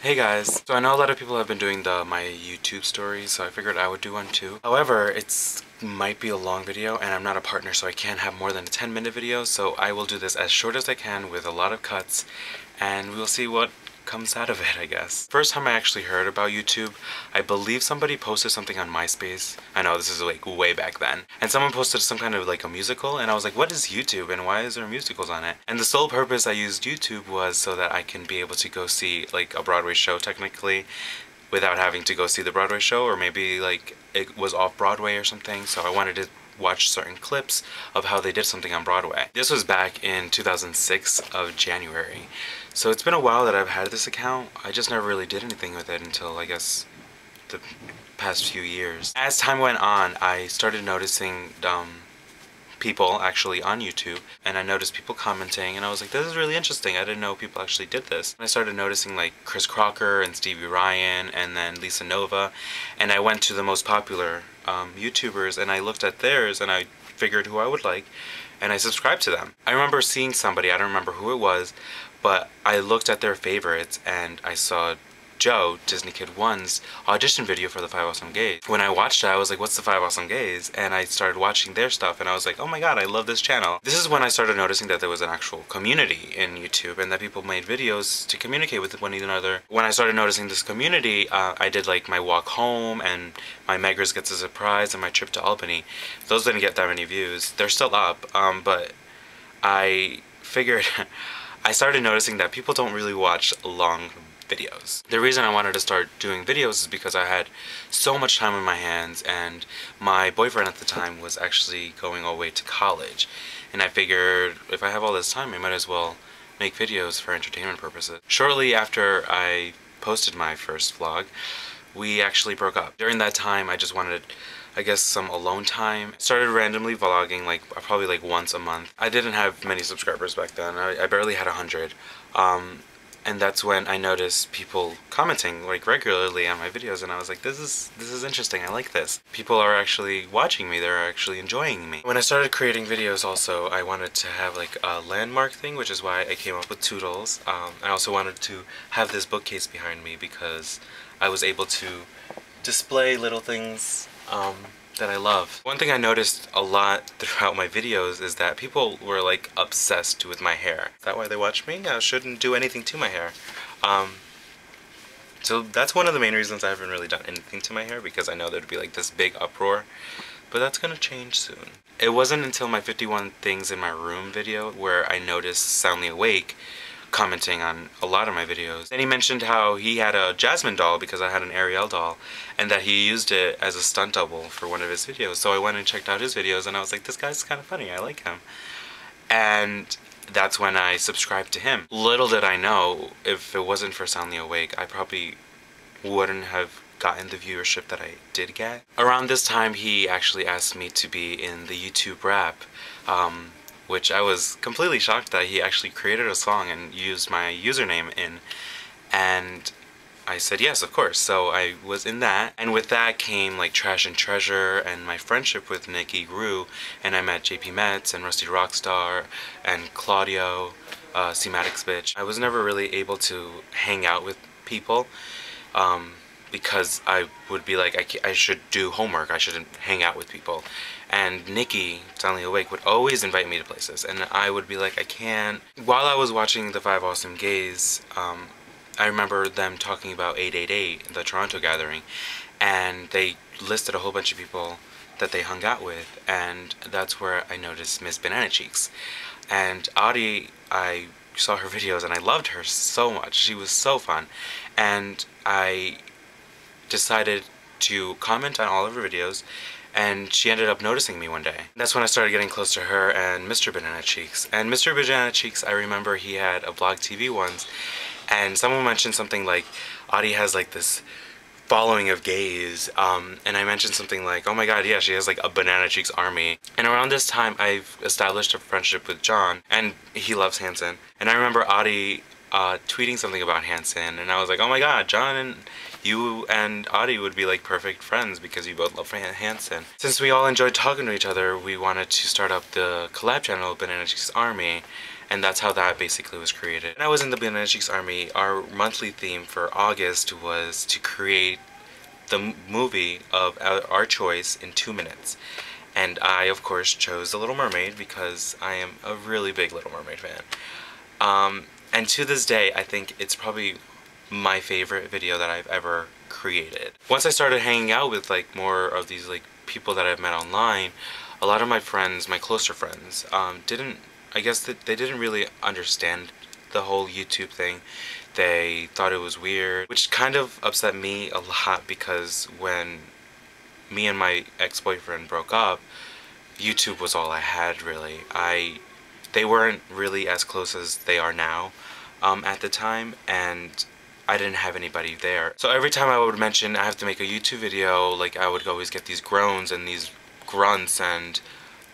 Hey guys, so I know a lot of people have been doing my YouTube stories, so I figured I would do one too. However, it's might be a long video and I'm not a partner, so I can't have more than a 10-minute video, so I will do this as short as I can with a lot of cuts and we'll see what comes out of it, I guess. First time I actually heard about YouTube, I believe somebody posted something on MySpace. I know this is like way back then. And someone posted some kind of like a musical and I was like, what is YouTube and why is there musicals on it? And the sole purpose I used YouTube was so that I can be able to go see like a Broadway show technically without having to go see the Broadway show, or maybe like it was off Broadway or something, so I wanted to watch certain clips of how they did something on Broadway. This was back in 2006 of January. So it's been a while that I've had this account. I just never really did anything with it until I guess the past few years. As time went on, I started noticing people actually on YouTube, and I noticed people commenting and I was like, this is really interesting. I didn't know people actually did this. And I started noticing like Chris Crocker and Stevie Ryan and then Lisa Nova, and I went to the most popular YouTubers and I looked at theirs and I figured who I would like and I subscribed to them. I remember seeing somebody, I don't remember who it was, but I looked at their favorites and I saw Joe, Disney Kid 1's audition video for the 5 Awesome Gays. When I watched it, I was like, what's the 5 Awesome Gays? And I started watching their stuff and I was like, oh my god, I love this channel. This is when I started noticing that there was an actual community in YouTube and that people made videos to communicate with one another. When I started noticing this community, I did like my walk home and my Meggers Gets a Surprise and my trip to Albany. Those didn't get that many views. They're still up, but I figured I started noticing that people don't really watch long videos. The reason I wanted to start doing videos is because I had so much time on my hands and my boyfriend at the time was actually going away to college, and I figured if I have all this time I might as well make videos for entertainment purposes. Shortly after I posted my first vlog, we actually broke up. During that time I just wanted, I guess, some alone time. Started randomly vlogging probably like once a month. I didn't have many subscribers back then. I barely had 100. And that's when I noticed people commenting like regularly on my videos and I was like, this is interesting, I like this. People are actually watching me, they're actually enjoying me. When I started creating videos also, I wanted to have like a landmark thing, which is why I came up with Toodles. I also wanted to have this bookcase behind me because I was able to display little things that I love. One thing I noticed a lot throughout my videos is that people were like obsessed with my hair. Is that why they watch me? I shouldn't do anything to my hair. So that's one of the main reasons I haven't really done anything to my hair, because I know there'd be like this big uproar. But that's gonna change soon. It wasn't until my 51 Things in My Room video where I noticed Soundly Awake commenting on a lot of my videos. And he mentioned how he had a Jasmine doll because I had an Ariel doll, and that he used it as a stunt double for one of his videos. So I went and checked out his videos and I was like, this guy's kind of funny, I like him. And that's when I subscribed to him. Little did I know, if it wasn't for Soundly Awake, I probably wouldn't have gotten the viewership that I did get. Around this time he actually asked me to be in the YouTube rap, which I was completely shocked that he actually created a song and used my username in, and I said yes, of course. So I was in that, and with that came like Trash and Treasure, and my friendship with Nikki grew, and I met JP Metz and Rusty Rockstar and Claudio, C-Maddox Bitch. I was never really able to hang out with people because I would be like, I should do homework, I shouldn't hang out with people. And Nikki, Soundly Awake, would always invite me to places, and I would be like, I can't. While I was watching the 5 Awesome Gays, I remember them talking about 888, the Toronto gathering, and they listed a whole bunch of people that they hung out with, and that's where I noticed Miss Banana Cheeks. And Audie, I saw her videos and I loved her so much. She was so fun, and I decided to comment on all of her videos, and she ended up noticing me one day. That's when I started getting close to her and Mr. Banana Cheeks. And Mr. Banana Cheeks, I remember he had a Blog TV once, and someone mentioned something like, Audie has like this following of gays, and I mentioned something like, oh my god, yeah, she has like a Banana Cheeks army. And around this time, I've established a friendship with John, and he loves Hanson. And I remember Audie tweeting something about Hanson, and I was like, oh my god, John and you and Audie would be like perfect friends because you both love Hanson. Since we all enjoyed talking to each other, we wanted to start up the collab channel, Banana Cheeks Army, and that's how that basically was created. When I was in the Banana Cheeks Army, our monthly theme for August was to create the movie of our choice in 2 minutes. And I, of course, chose The Little Mermaid because I am a really big Little Mermaid fan. And to this day, I think it's probably my favorite video that I've ever created. Once I started hanging out with like more of these like people that I've met online, a lot of my friends, my closer friends, I guess that they didn't really understand the whole YouTube thing. They thought it was weird, which kind of upset me a lot because when me and my ex-boyfriend broke up, YouTube was all I had, really. They weren't really as close as they are now at the time, and I didn't have anybody there. So every time I would mention I have to make a YouTube video, like I would always get these groans and these grunts and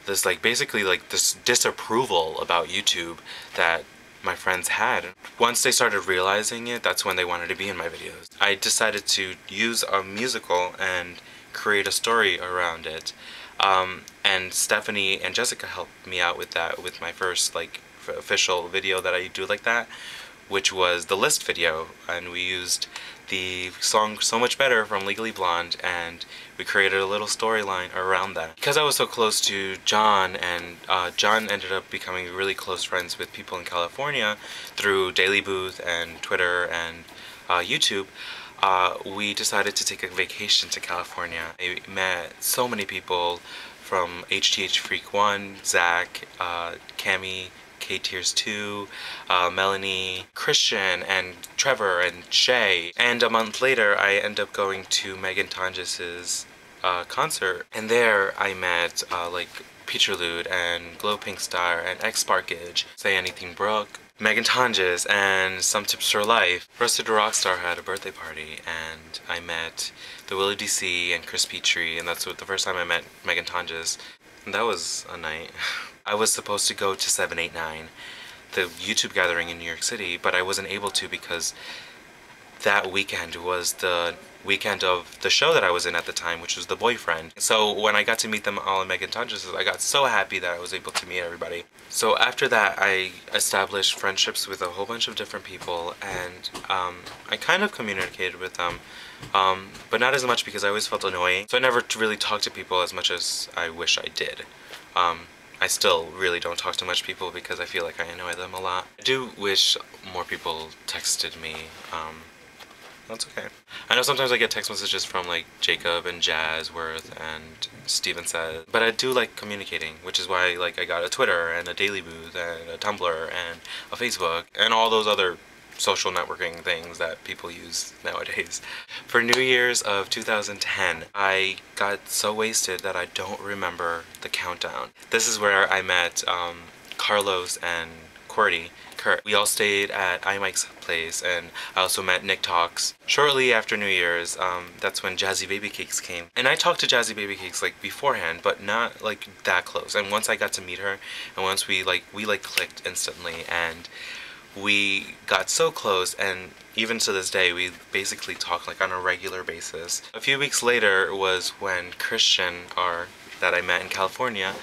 this like basically like this disapproval about YouTube that my friends had. Once they started realizing it, that's when they wanted to be in my videos. I decided to use a musical and create a story around it. And Stephanie and Jessica helped me out with that, with my first like official video that I do like that, which was the list video, and we used the song So Much Better from Legally Blonde, and we created a little storyline around that. Because I was so close to John, and John ended up becoming really close friends with people in California through Daily Booth and Twitter and YouTube, we decided to take a vacation to California. I met so many people from HTH Freak 1, Zach, Cami, K-Tears 2, Melanie, Christian, and Trevor, and Shay. And a month later, I end up going to Megan Tonjes's concert. And there I met like Peacherlude and Glow Pink Star and X Sparkage, Say Anything Brooke, Megan Tonjes, and Some Tips for Life. Rusted Rockstar had a birthday party, and I met the Willie DC and Chris Petrie, and that's the first time I met Megan Tonjes. And that was a night. I was supposed to go to 789, the YouTube gathering in New York City, but I wasn't able to because that weekend was the weekend of the show that I was in at the time, which was The Boyfriend. So when I got to meet them all in Megan Tonjes, I got so happy that I was able to meet everybody. So after that, I established friendships with a whole bunch of different people, and I kind of communicated with them, but not as much because I always felt annoying. So I never really talked to people as much as I wish I did. I still really don't talk to much people because I feel like I annoy them a lot. I do wish more people texted me. That's okay. I know sometimes I get text messages from like Jacob and Jazzworth and Steven Says, but I do like communicating, which is why like I got a Twitter and a Daily Booth and a Tumblr and a Facebook and all those other social networking things that people use nowadays. For New Year's of 2010, I got so wasted that I don't remember the countdown. This is where I met Carlos and Kurt. We all stayed at iMike's place, and I also met Nick Talks. Shortly after New Year's, that's when Jazzy Baby Cakes came. And I talked to Jazzy Baby Cakes like beforehand, but not like that close. And once I got to meet her, and once we clicked instantly, and we got so close, and even to this day, we basically talk like on a regular basis. A few weeks later was when Christian, that I met in California,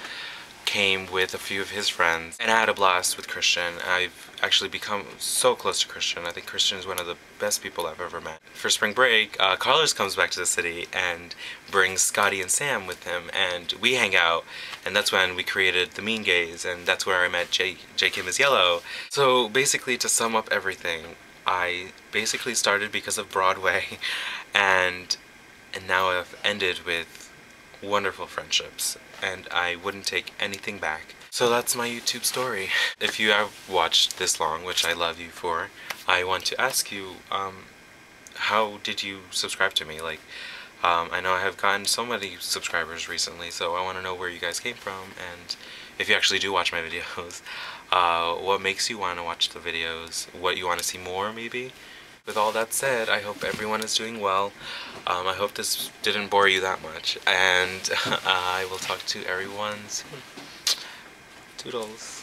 came with a few of his friends, and I had a blast with Christian. I've actually become so close to Christian. I think Christian is one of the best people I've ever met. For spring break, Carlos comes back to the city and brings Scotty and Sam with him, and we hang out, and that's when we created the Mean Gays, and that's where I met J Kim is Yellow. So basically, to sum up everything, I basically started because of Broadway, and now I've ended with wonderful friendships, and I wouldn't take anything back. So that's my YouTube story. If you have watched this long, which I love you for, I want to ask you, how did you subscribe to me? Like, I know I have gotten so many subscribers recently, so I want to know where you guys came from, and if you actually do watch my videos, what makes you want to watch the videos, what you want to see more, maybe? With all that said, I hope everyone is doing well. I hope this didn't bore you that much, and I will talk to everyone soon. Toodles.